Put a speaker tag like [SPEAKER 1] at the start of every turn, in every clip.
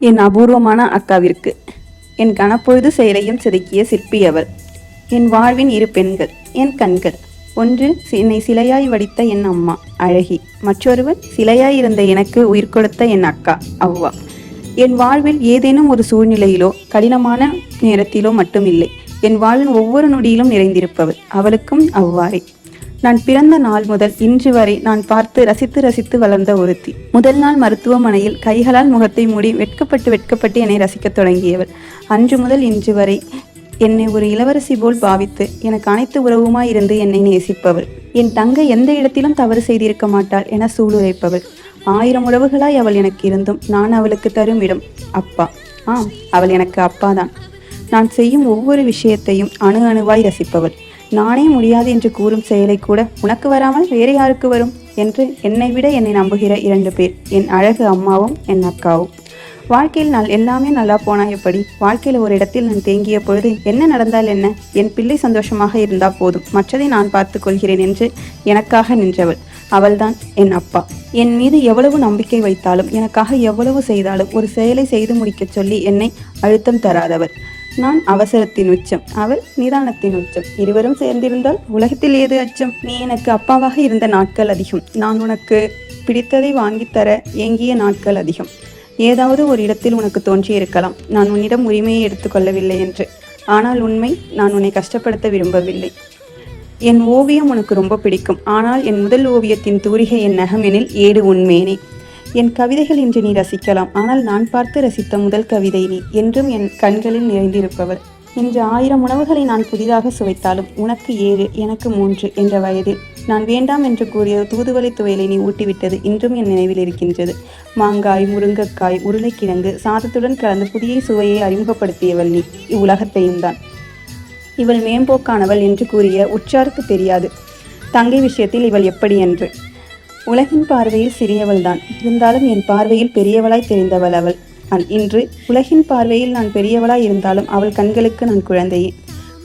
[SPEAKER 1] என் அபூர்வமான அக்காவிற்கு. என் கனப்பொழுது செயலையும் செதுக்கிய சிற்பி அவள். என் வாழ்வின் இரு பெண்கள், என் கண்கள். ஒன்று என்னை சிலையாய் வடித்த என் அம்மா அழகி, மற்றொருவன் சிலையாய் இருந்த எனக்கு உயிர் கொடுத்த என் அக்கா அவ்வா. என் வாழ்வில் ஏதேனும் ஒரு சூழ்நிலையிலோ கடினமான நேரத்திலோ மட்டுமில்லை, என் வாழ்வின் ஒவ்வொரு நொடியிலும் நிறைந்திருப்பவள். அவளுக்கும் அவ்வாறே. நான் பிறந்த நாள் முதல் இன்று வரை நான் பார்த்து ரசித்து வளர்ந்த ஒருத்தி. முதல் நாள் மருத்துவமனையில் கைகளால் முகத்தை மூடி வெட்கப்பட்டு என்னை ரசிக்கத் தொடங்கியவள். அன்று முதல் இன்று வரை என்னை ஒரு இளவரசி போல் பாவித்து எனக்கு அனைத்து உறவுமாய் இருந்து என்னை நேசிப்பவள். என் தங்கை எந்த இடத்திலும் தவறு செய்திருக்க மாட்டாள் என சூளுரைப்பவள். 1000 உறவுகளாய் அவள் எனக்கு இருந்தும் நான் அவளுக்கு தரும் இடம் அப்பா. ஆம், அவள் எனக்கு அப்பாதான். நான் செய்யும் ஒவ்வொரு விஷயத்தையும் அணுவாய் ரசிப்பவள். நானே முடியாது என்று கூறும் செயலை கூட உனக்கு வராமல் வேறு யாருக்கு வரும் என்று என்னை விட என்னை நம்புகிற 2 பேர், என் அழகு அம்மாவும் என் அக்காவும். வாழ்க்கையில் நான் எல்லாமே நல்லா போனா எப்படி? வாழ்க்கையில் ஒரு இடத்தில் நான் தேங்கிய பொழுது என்ன நடந்தால் என்ன, என் பிள்ளை சந்தோஷமாக இருந்தால் போதும், மற்றதை நான் பார்த்து கொள்கிறேன் என்று எனக்காக நின்றவள் அவள்தான் என் அப்பா. என் மீது எவ்வளவு நம்பிக்கை வைத்தாலும், எனக்காக எவ்வளவு செய்தாலும் ஒரு செயலை செய்து முடிக்க சொல்லி என்னை அழுத்தம் தராதவள். நான் அவசரத்தின் உச்சம், அவள் நிதானத்தின் உச்சம். இருவரும் சேர்ந்திருந்தால் உலகத்தில் ஏது அச்சம்? நீ எனக்கு அப்பாவாக இருந்த நாட்கள் அதிகம். நான் உனக்கு பிடித்ததை வாங்கித்தர ஏங்கிய நாட்கள் அதிகம். ஏதாவது ஒரு இடத்தில் உனக்கு தோன்றியிருக்கலாம் நான் உன்னிடம் உரிமையை எடுத்துக்கொள்ளவில்லை என்று. ஆனால் உண்மை, நான் உன்னை கஷ்டப்படுத்த விரும்பவில்லை. என் ஓவியம் உனக்கு ரொம்ப பிடிக்கும். ஆனால் என் முதல் ஓவியத்தின் தூரிகை என் நகமெனில் ஏடு உண்மேனே. என் கவிதைகள் இன்று நீ ரசிக்கலாம், ஆனால் நான் பார்த்து ரசித்த முதல் கவிதை நீ. என்றும் என் கண்களில் நிறைந்திருப்பவள். இன்று 1000 உணவுகளை நான் புதிதாக சுவைத்தாலும் உனக்கு 7 எனக்கு 3 என்ற வயதில் நான் வேண்டாம் என்று கூறிய தூதுவளை துவையலை நீ ஊட்டிவிட்டது இன்றும் என் நினைவில் இருக்கின்றது. மாங்காய், முருங்கைக்காய், உருளைக்கிழங்கு சாதத்துடன் கலந்து புதிய சுவையை அறிமுகப்படுத்தியவள் நீ இவ்வுலகத்தையும் தான். இவள் மேம்போக்கானவள் என்று கூறிய உற்றாருக்கு தெரியாது தங்கை விஷயத்தில் இவள் எப்படி என்று. உலகின் பார்வையில் சிறியவள்தான், இருந்தாலும் என் பார்வையில் பெரியவளாய் தெரிந்தவள் அவள். இன்று உலகின் பார்வையில் நான் பெரியவளாய் இருந்தாலும் அவள் கண்களுக்கு நான் குழந்தையே.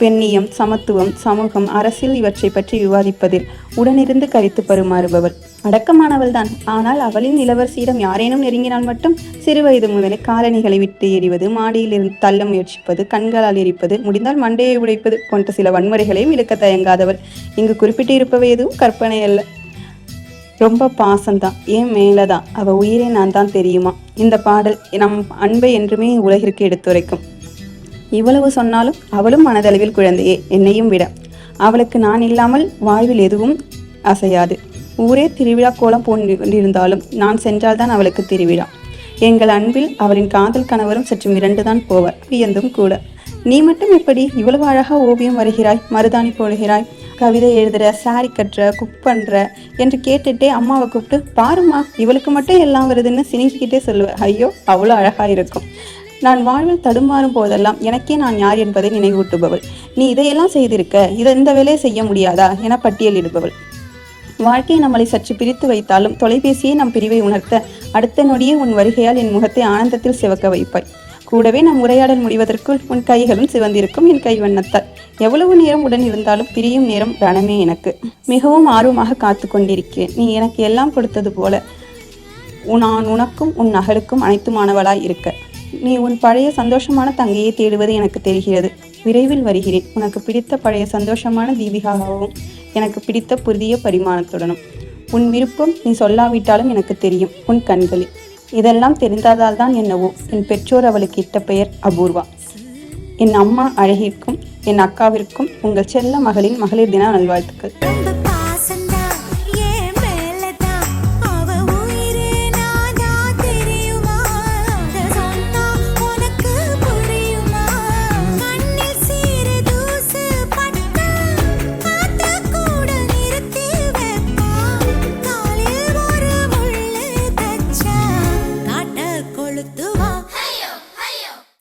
[SPEAKER 1] பெண்ணியம், சமத்துவம், சமூகம், அரசியல் இவற்றை பற்றி விவாதிப்பதில் உடனிருந்து கரித்து பருமாறுபவள். அடக்கமானவள் தான், ஆனால் அவளின் இளவரசியிடம் யாரேனும் நெருங்கினால் மட்டும் சிறுவயது முதலே காலணிகளை விட்டு எறிவது, மாடியில் இருந்து தள்ள முயற்சிப்பது, கண்களால் எரிப்பது, முடிந்தால் மண்டையை உடைப்பது போன்ற சில வன்முறைகளையும் இழுக்க தயங்காதவள். இங்கு குறிப்பிட்டு இருப்பவை எதுவும் கற்பனை அல்ல, ரொம்ப பாசம்தான். ஏன் மேலதான், அவ உயிரே நான் தான் தெரியுமா? இந்த பாடல் நம் அன்பை என்றுமே உலகிற்கு எடுத்துரைக்கும். இவ்வளவு சொன்னாலும் அவளும் மனதளவில் குழந்தையே, என்னையும் விட. அவளுக்கு நான் இல்லாமல் வாழ்வில் எதுவும் அசையாது. ஊரே திருவிழா கோலம் போன்றிருந்தாலும் நான் சென்றால்தான் அவளுக்கு திருவிழா. எங்கள் அன்பில் அவளின் காதல் கணவரும் சற்று மிரண்டுதான் போவார், வியந்தும் கூட. நீ மட்டும் எப்படி இவ்வளவு அழகா ஓவியம் வரைகிறாய், மருதாணி போடுகிறாய், கவிதை எழுதுற, சாரி கட்டுற, குக் பண்ற என்று கேட்டுட்டே அம்மாவை கூப்பிட்டு பாருமா இவளுக்கு மட்டும் எல்லாம் வருதுன்னு சினிக்கிட்டே சொல்லுவேன். ஐயோ, அவ்வளோ அழகா இருக்கும். நான் வாழ்வில் தடுமாறும் போதெல்லாம் எனக்கே நான் யார் என்பதை நினைவூட்டுபவள். நீ இதையெல்லாம் செய்திருக்க, இந்த வேலையை செய்ய முடியாதா என பட்டியலிடுபவள். வாழ்க்கையை நம்மளை சற்று பிரித்து வைத்தாலும் தொலைபேசியை நம் பிரிவை உணர்த்த அடுத்த நொடியே உன் வருகையால் என் முகத்தை ஆனந்தத்தில் சிவக்க வைப்பாய். கூடவே நம் உரையாடல் முடிவதற்குள் உன் கைகளும் சிவந்திருக்கும் என் கைவண்ணத்தால். எவ்வளவு நேரம் உடன் இருந்தாலும் பிரியும் நேரம் ரணமே எனக்கு. மிகவும் ஆர்வமாக காத்து கொண்டிருக்கிறேன். நீ எனக்கு எல்லாம் கொடுத்தது போல நான் உனக்கும் உன் நகலுக்கும் அனைத்துமானவளாய் இருக்க. நீ உன் பழைய சந்தோஷமான தங்கையை தேடுவது எனக்கு தெரிகிறது. விரைவில் வருகிறேன். உனக்கு பிடித்த பழைய சந்தோஷமான தீபிகாவும் எனக்கு பிடித்த புதிய பரிமாணத்துடனும். உன் விருப்பம் நீ சொல்லாவிட்டாலும் எனக்கு தெரியும் உன் கண்களில். இதெல்லாம் தெரிந்ததால் தான் என்னவோ என் பெற்றோர் அவளுக்கு இட்ட பெயர் அபூர்வா. என் அம்மா அழகிற்கும் என் அக்காவிற்கும் உங்கள் செல்ல மகளின் மகளிர் தின நல்வாழ்த்துக்கள்.